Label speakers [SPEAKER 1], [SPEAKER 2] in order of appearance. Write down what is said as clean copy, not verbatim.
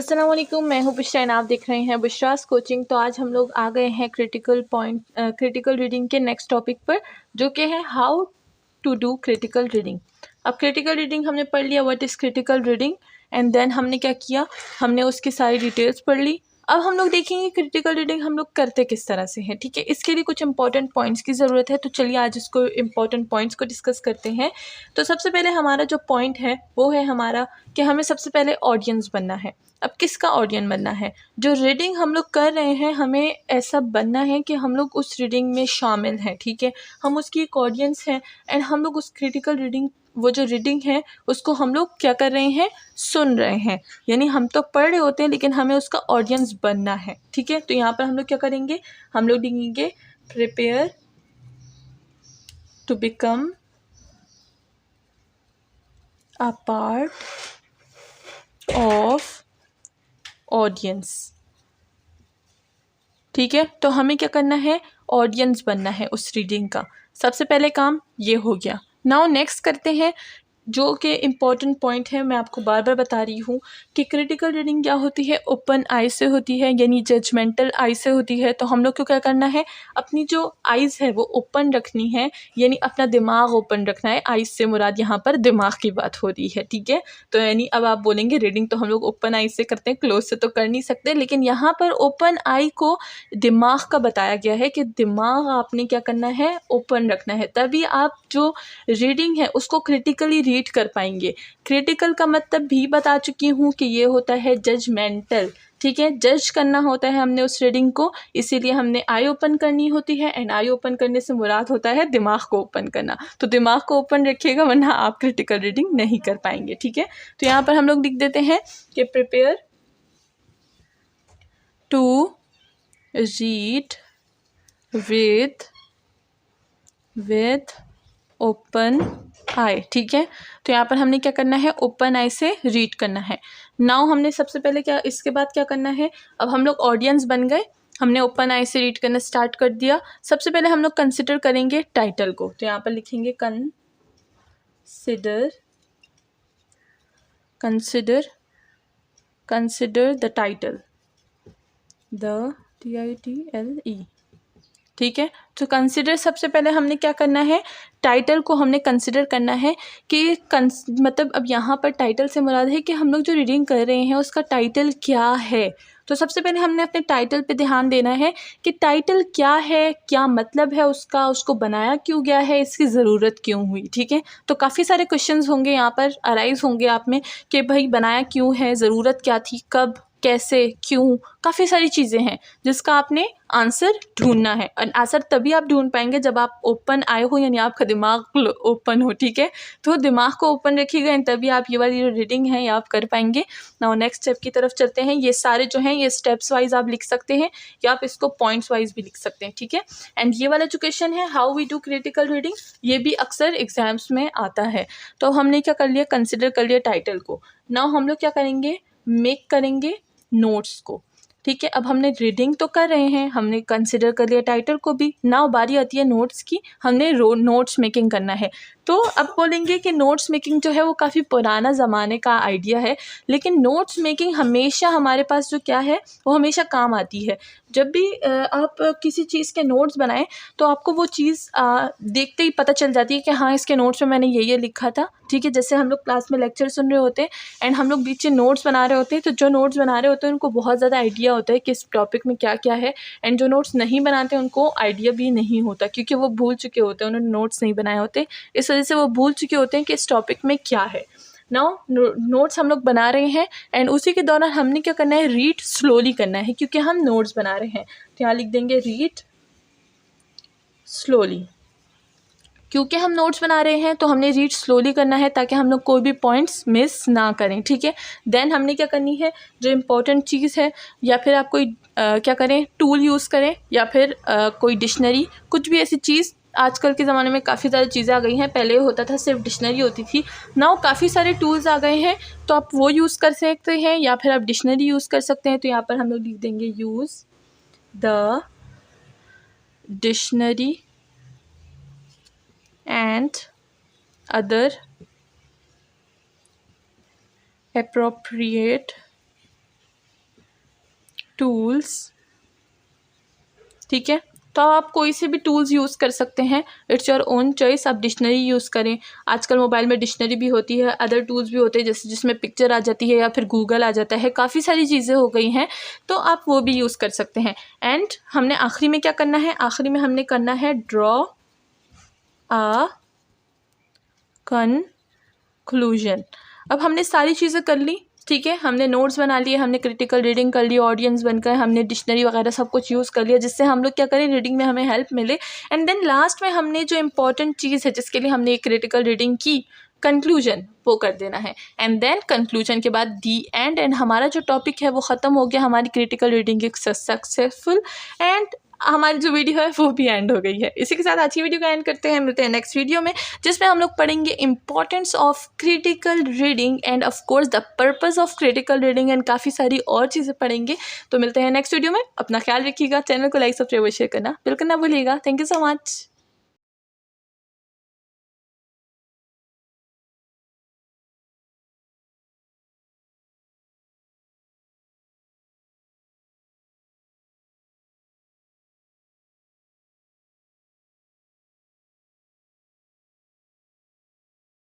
[SPEAKER 1] अस्सलाम वालेकुम, मैं हूँ बुशरा और आप देख रहे हैं बुशरास कोचिंग। तो आज हम लोग आ गए हैं क्रिटिकल रीडिंग के नेक्स्ट टॉपिक पर, जो कि है how to do critical reading. अब क्रिटिकल रीडिंग हमने पढ़ लिया, what is critical reading, and then हमने क्या किया, हमने उसकी सारी डिटेल्स पढ़ ली। अब हम लोग देखेंगे क्रिटिकल रीडिंग हम लोग करते किस तरह से हैं। ठीक है, इसके लिए कुछ इंपॉर्टेंट पॉइंट्स की ज़रूरत है, तो चलिए आज इसको इंपॉर्टेंट पॉइंट्स को डिस्कस करते हैं। तो सबसे पहले हमारा जो पॉइंट है वो है हमारा कि हमें सबसे पहले ऑडियंस बनना है। अब किसका ऑडियंस बनना है? जो रीडिंग हम लोग कर रहे हैं हमें ऐसा बनना है कि हम लोग उस रीडिंग में शामिल हैं। ठीक है, हम उसकी एक ऑडियंस हैं एंड हम लोग उस क्रिटिकल रीडिंग, वो जो रीडिंग है उसको हम लोग क्या कर रहे हैं, सुन रहे हैं। यानी हम तो पढ़ रहे होते हैं लेकिन हमें उसका ऑडियंस बनना है। ठीक है, तो यहाँ पर हम लोग क्या करेंगे, हम लोग लिखेंगे prepare to become a part of audience. ठीक है, तो हमें क्या करना है, ऑडियंस बनना है उस रीडिंग का। सबसे पहले काम ये हो गया। नाउ नेक्स्ट करते हैं, जो कि इम्पॉर्टेंट पॉइंट है, मैं आपको बार बार बता रही हूँ कि क्रिटिकल रीडिंग क्या होती है, ओपन आई से होती है, यानी जजमेंटल आई से होती है। तो हम लोग को क्या करना है, अपनी जो आइज़ है वो ओपन रखनी है, यानी अपना दिमाग ओपन रखना है। आइज़ से मुराद यहाँ पर दिमाग की बात हो रही है। ठीक है, तो यानी अब आप बोलेंगे रीडिंग तो हम लोग ओपन आई से करते हैं, क्लोज से तो कर नहीं सकते, लेकिन यहाँ पर ओपन आई को दिमाग का बताया गया है कि दिमाग आपने क्या करना है, ओपन रखना है, तभी आप जो रीडिंग है उसको क्रिटिकली रीड कर पाएंगे। क्रिटिकल का मतलब भी बता चुकी हूँ कि ये होता है जजमेंटल। ठीक है, जज करना होता है हमने उस रीडिंग को, इसीलिए हमने आई ओपन करनी होती है, एंड आई ओपन करने से मुराद होता है दिमाग को ओपन करना। तो दिमाग को ओपन रखिएगा वरना आप क्रिटिकल रीडिंग नहीं कर पाएंगे। ठीक है, तो यहाँ पर हम लोग लिख देते हैं कि prepare to read with open eye. ठीक है, तो यहाँ पर हमने क्या करना है, ओपन आई से रीड करना है। नाउ हमने सबसे पहले क्या, इसके बाद क्या करना है, अब हम लोग ऑडियंस बन गए, हमने ओपन आई से रीड करना स्टार्ट कर दिया। सबसे पहले हम लोग कंसिडर करेंगे टाइटल को, तो यहाँ पर लिखेंगे कंसिडर द टाइटल, TITLE। ठीक है, तो कंसिडर, सबसे पहले हमने क्या करना है, टाइटल को हमने कंसिडर करना है कि मतलब अब यहाँ पर टाइटल से मुराद है कि हम लोग जो रीडिंग कर रहे हैं उसका टाइटल क्या है। तो सबसे पहले हमने अपने टाइटल पे ध्यान देना है कि टाइटल क्या है, क्या मतलब है उसका, उसको बनाया क्यों गया है, इसकी ज़रूरत क्यों हुई। ठीक है, तो काफ़ी सारे क्वेश्चंस होंगे यहाँ पर, अराइज होंगे आप में कि भाई बनाया क्यों है, ज़रूरत क्या थी, कब, कैसे, क्यों, काफ़ी सारी चीज़ें हैं जिसका आपने आंसर ढूंढना है। और आंसर तभी आप ढूंढ पाएंगे जब आप ओपन आए हो, यानी आपका दिमाग ओपन हो। ठीक है, तो दिमाग को ओपन रखिएगा तभी आप ये वाली जो रीडिंग है ये आप कर पाएंगे। नाउ नेक्स्ट स्टेप की तरफ चलते हैं। ये सारे जो हैं ये स्टेप्स वाइज आप लिख सकते हैं या आप इसको पॉइंट्स वाइज भी लिख सकते हैं। ठीक है, एंड ये वाला जो क्वेश्चन है how we do critical reading, ये भी अक्सर एग्जाम्स में आता है। तो हमने क्या कर लिया, कंसिडर कर लिया टाइटल को। नाउ हम लोग क्या करेंगे, मेक करेंगे नोट्स को। ठीक है, अब हमने रीडिंग तो कर रहे हैं, हमने कंसिडर कर लिया टाइटल को भी, नाउ बारी आती है नोट्स की, हमने नोट्स मेकिंग करना है। तो अब बोलेंगे कि नोट्स मेकिंग जो है वो काफ़ी पुराना ज़माने का आइडिया है, लेकिन नोट्स मेकिंग हमेशा हमारे पास जो क्या है वो हमेशा काम आती है। जब भी आप किसी चीज़ के नोट्स बनाएं तो आपको वो चीज़ देखते ही पता चल जाती है कि हाँ इसके नोट्स में मैंने ये लिखा था। ठीक है, जैसे हम लोग क्लास में लेक्चर सुन रहे होते हैं एंड हम लोग बीच में नोट्स बना रहे होते हैं, तो जो नोट्स बना रहे होते हैं उनको बहुत ज़्यादा आइडिया होता है कि इस टॉपिक में क्या क्या है, एंड जो नोट्स नहीं बनाते उनको आइडिया भी नहीं होता क्योंकि वो भूल चुके होते हैं, उन्होंने नोट्स नहीं बनाए होते, इस वजह से वो भूल चुके होते हैं कि इस टॉपिक में क्या है। नाउ नोट्स हम लोग बना रहे हैं एंड उसी के दौरान हमने क्या करना है, रीड स्लोली करना है क्योंकि हम नोट्स बना रहे हैं। तो यहाँ लिख देंगे रीड स्लोली, क्योंकि हम नोट्स बना रहे हैं तो हमने रीड स्लोली करना है ताकि हम लोग कोई भी पॉइंट्स मिस ना करें। ठीक है, देन हमने क्या करनी है, जो इम्पोर्टेंट चीज़ है, या फिर आप कोई क्या करें, टूल यूज़ करें या फिर कोई डिक्शनरी, कुछ भी ऐसी चीज़। आजकल के ज़माने में काफ़ी सारी चीज़ें आ गई हैं, पहले होता था सिर्फ डिक्शनरी होती थी, नाउ काफ़ी सारे टूल्स आ गए हैं, तो आप वो यूज़ कर सकते हैं या फिर आप डिक्शनरी यूज़ कर सकते हैं। तो यहाँ पर हम लोग लिख देंगे use the dictionary and other appropriate tools, ठीक है। तो आप कोई से भी टूल्स यूज़ कर सकते हैं, इट्स योर ओन चॉइस। आप डिक्शनरी यूज़ करें, आजकल मोबाइल में डिक्शनरी भी होती है, अदर टूल्स भी होते हैं जैसे जिसमें पिक्चर आ जाती है या फिर गूगल आ जाता है, काफ़ी सारी चीज़ें हो गई हैं, तो आप वो भी यूज़ कर सकते हैं। एंड हमने आखिरी में क्या करना है, आखिरी में हमने करना है ड्रॉ आ कंक्लूजन। अब हमने सारी चीज़ें कर ली, ठीक है, हमने नोट्स बना लिए, हमने क्रिटिकल रीडिंग कर ली, ऑडियंस बनकर हमने डिक्शनरी वगैरह सब कुछ यूज़ कर लिया, जिससे हम लोग क्या करें, रीडिंग में हमें हेल्प मिले। एंड देन लास्ट में हमने जो इम्पॉर्टेंट चीज़ है जिसके लिए हमने एक क्रिटिकल रीडिंग की, कंक्लूजन, वो कर देना है। एंड देन कंक्लूजन के बाद दी एंड हमारा जो टॉपिक है वो ख़त्म हो गया, हमारी क्रिटिकल रीडिंग एक सक्सेसफुल, एंड हमारी जो वीडियो है वो भी एंड हो गई है। इसी के साथ आज की वीडियो का एंड करते हैं, मिलते हैं नेक्स्ट वीडियो में जिसमें हम लोग पढ़ेंगे importance of critical reading end of course the purpose of critical reading and काफ़ी सारी और चीज़ें पढ़ेंगे। तो मिलते हैं नेक्स्ट वीडियो में, अपना ख्याल रखिएगा, चैनल को लाइक सब्सक्राइब शेयर करना बिल्कुल ना भूलिएगा। Thank you so much.